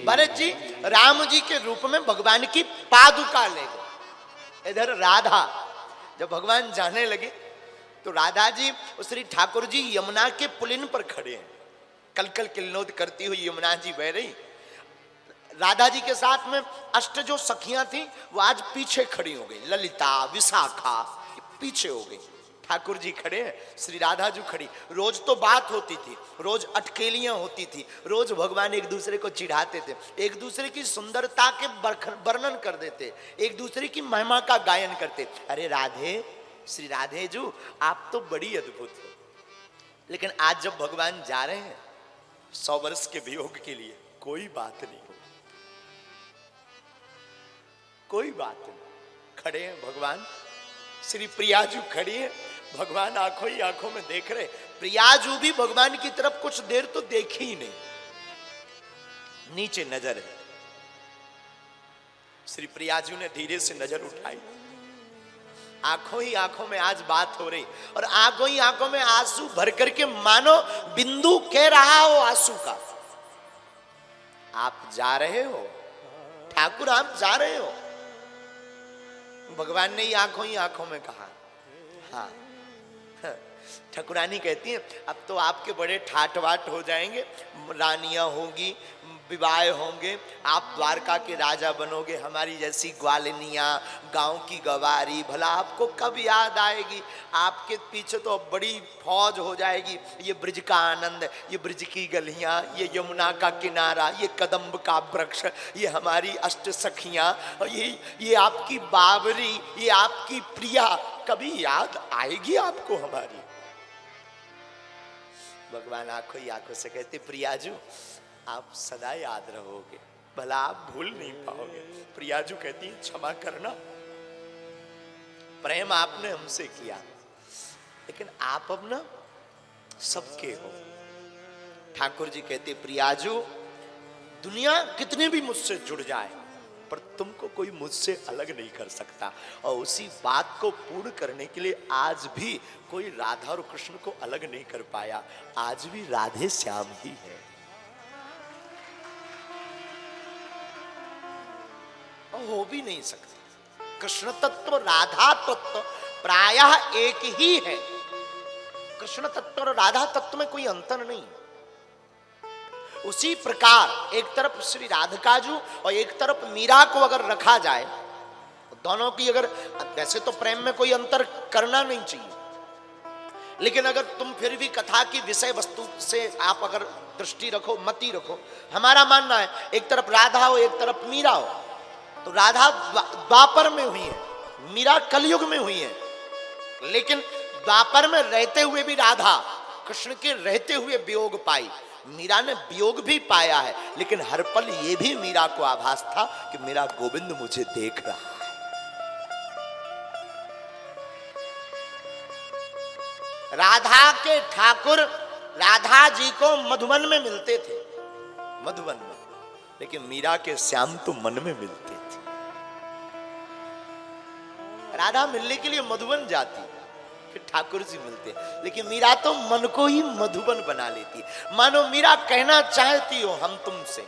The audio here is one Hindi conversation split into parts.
भरत जी राम जी के रूप में भगवान की पादुका ले गए। इधर राधा जब भगवान जाने लगे तो राधा जी और श्री ठाकुर जी यमुना के पुलिन पर खड़े हैं। कल कल किल्लोद करती हुई यमुना जी बह रही। राधा जी के साथ में अष्ट जो सखियां थी वो आज पीछे खड़ी हो गई। ललिता, विशाखा पीछे हो गई। ठाकुर जी खड़े हैं, श्री राधा जी खड़ी। रोज तो बात होती थी, रोज अटकेलियां होती थी, रोज भगवान एक दूसरे को चिढ़ाते थे, एक दूसरे की सुंदरता के वर्णन कर देते, एक दूसरे की महिमा का गायन करते। अरे राधे, श्री राधे जी आप तो बड़ी अद्भुत हो। लेकिन आज जब भगवान जा रहे हैं 100 वर्ष के वियोग के लिए, कोई बात नहीं हो, कोई बात नहीं। खड़े हैं भगवान, श्री प्रियाजू खड़ी है, भगवान आंखों ही आंखों में देख रहे। प्रियाजू भी भगवान की तरफ कुछ देर तो देखी ही नहीं, नीचे नजर है। श्री प्रियाजू ने धीरे से नजर उठाई। आंखों ही आंखों में आज बात हो रही और आंखों ही आंखों में आंसू भर करके मानो बिंदु कह रहा हो आंसू का, आप जा रहे हो ठाकुर, आप जा रहे हो। भगवान ने ही आंखों में कहा। हाँ, ठाकुरानी कहती है अब तो आपके बड़े ठाट वाट हो जाएंगे, रानियां होंगी, विवाह होंगे, आप द्वारका के राजा बनोगे, हमारी जैसी ग्वालिनियां, गांव की गवारी, भला आपको कब याद आएगी। आपके पीछे तो बड़ी फौज हो जाएगी। ये ब्रिज का आनंद, ये ब्रिज की गलियां, ये यमुना का किनारा, ये कदम्ब का वृक्ष, ये हमारी अष्ट सखियां, ये आपकी बावरी, ये आपकी प्रिया, कभी याद आएगी आपको हमारी। भगवान आंखों ही आंखों से कहते प्रियाजू आप सदा याद रहोगे, भला आप भूल नहीं पाओगे। प्रियाजू कहती है क्षमा करना, प्रेम आपने हमसे किया, लेकिन आप अब ना सबके हो। ठाकुर जी कहते प्रियाजू दुनिया कितने भी मुझसे जुड़ जाए पर तुमको कोई मुझसे अलग नहीं कर सकता। और उसी बात को पूर्ण करने के लिए आज भी कोई राधा और कृष्ण को अलग नहीं कर पाया। आज भी राधे श्याम ही है और हो भी नहीं सकती। कृष्ण तत्व राधा तत्व प्रायः एक ही है। कृष्ण तत्व और राधा तत्व में कोई अंतर नहीं। उसी प्रकार एक तरफ श्री राधिकाजू और एक तरफ मीरा को अगर रखा जाए, दोनों की अगर, वैसे तो प्रेम में कोई अंतर करना नहीं चाहिए, लेकिन अगर तुम फिर भी कथा की विषय वस्तु से आप अगर दृष्टि रखो, मति रखो, हमारा मानना है एक तरफ राधा हो एक तरफ मीरा हो, तो राधा द्वापर में हुई है, मीरा कलयुग में हुई है। लेकिन द्वापर में रहते हुए भी राधा कृष्ण के रहते हुए वियोग पाई, मीरा ने वियोग भी पाया है, लेकिन हर पल ये भी मीरा को आभास था कि मेरा गोविंद मुझे देख रहा है। राधा के ठाकुर राधा जी को मधुबन में मिलते थे, मधुबन में, लेकिन मीरा के श्याम तो मन में मिलते थे। राधा मिलने के लिए मधुबन जाती, फिर ठाकुर जी मिलते, लेकिन मीरा तो मन को ही मधुबन बना लेती। मानो मीरा कहना चाहती हो हम तुमसे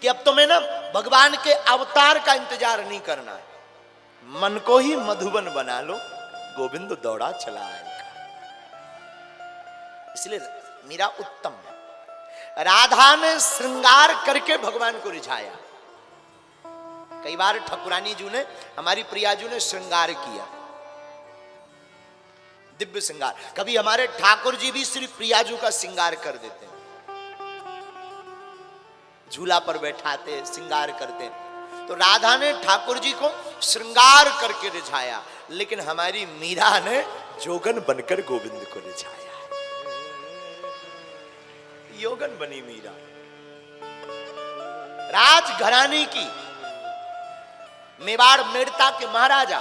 कि अब तुम्हें ना भगवान के अवतार का इंतजार नहीं करना है, मन को ही मधुबन बना लो, गोविंद दौड़ा चला आएगा। इसलिए मीरा उत्तम है। राधा ने श्रृंगार करके भगवान को रिझाया। कई बार ठाकुरानी जी ने, हमारी प्रियाजू ने श्रृंगार किया, दिव्य श्रृंगार। कभी हमारे ठाकुर जी भी श्री प्रियाजू का श्रृंगार कर देते हैं, झूला पर बैठाते श्रृंगार करते। तो राधा ने ठाकुर जी को श्रृंगार करके रिझाया, लेकिन हमारी मीरा ने जोगन बनकर गोविंद को रिझाया। योगन बनी मीरा। राजघराने की, मेवाड़ मेड़ता के महाराजा,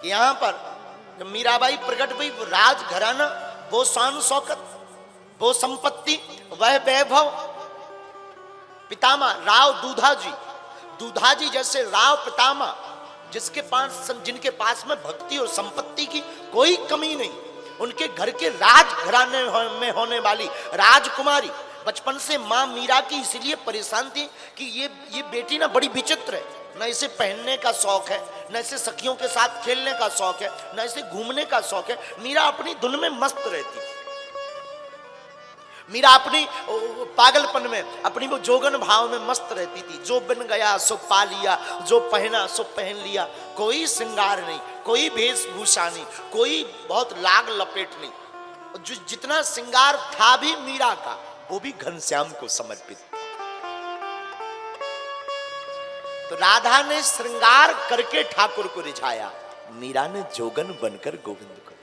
यहां पर जब मीराबाई प्रकट हुई, वो राजघराना, वो शान शौकत, वो संपत्ति, वह वैभव, पितामह राव दूधाजी, दूधाजी जैसे राव पितामह, जिनके पास में भक्ति और संपत्ति की कोई कमी नहीं, उनके घर के राजघराने में होने वाली राजकुमारी, बचपन से माँ मीरा की इसलिए परेशान थी कि ये बेटी ना बड़ी विचित्र है, न इसे पहनने का शौक है, न इसे सखियों के साथ खेलने का शौक है, न इसे घूमने का शौक है। मीरा अपनी धुन में मस्त रहती थी। मीरा अपनी पागलपन में, अपनी वो जोगन भाव में मस्त रहती थी। जो बन गया सो पा लिया, जो पहना सो पहन लिया। कोई श्रृंगार नहीं, कोई वेशभूषा नहीं, कोई बहुत लाग लपेट नहीं। जो जितना श्रृंगार था भी मीरा का, वो भी घनश्याम को समर्पित। तो राधा ने श्रृंगार करके ठाकुर को रिझाया, मीरा ने जोगन बनकर गोविंद को।